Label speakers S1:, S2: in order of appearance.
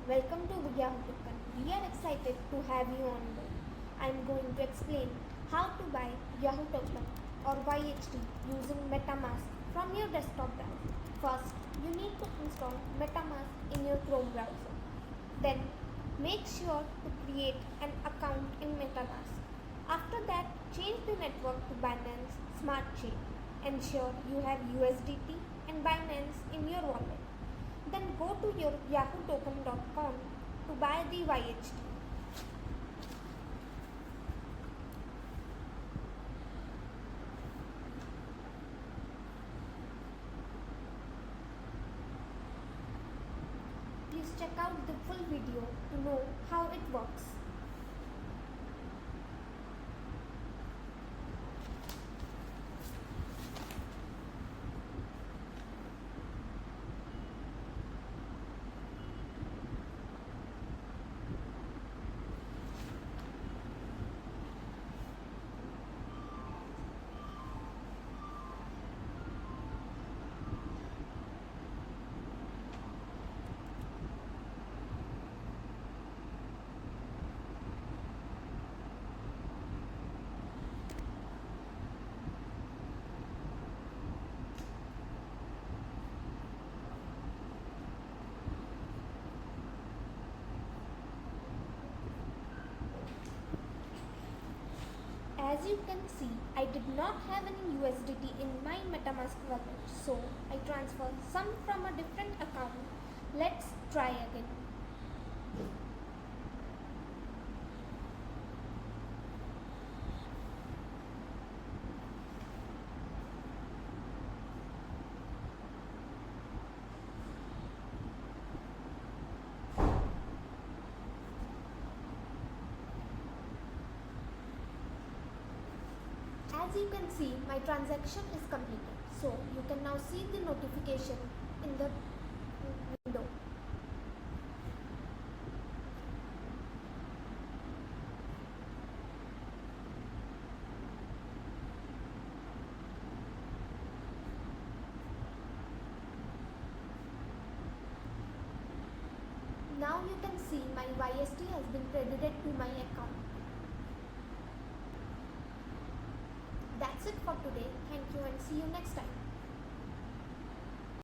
S1: Welcome to Yahoo Token. We are excited to have you on board. I am going to explain how to buy Yahoo Token or YHD using MetaMask from your desktop browser. First, you need to install MetaMask in your Chrome browser. Then, make sure to create an account in MetaMask. After that, change the network to Binance Smart Chain. Ensure you have USDT and Binance in your wallet. Then go to your yahootoken.com to buy the YHD. Please check out the full video to know how it works. As you can see, I did not have any USDT in my MetaMask wallet, so I transfer some from a different account. Let's try again. As you can see, my transaction is completed. So you can now see the notification in the window. Now you can see my YHD has been credited to my account. That's it for today. Thank you and see you next time.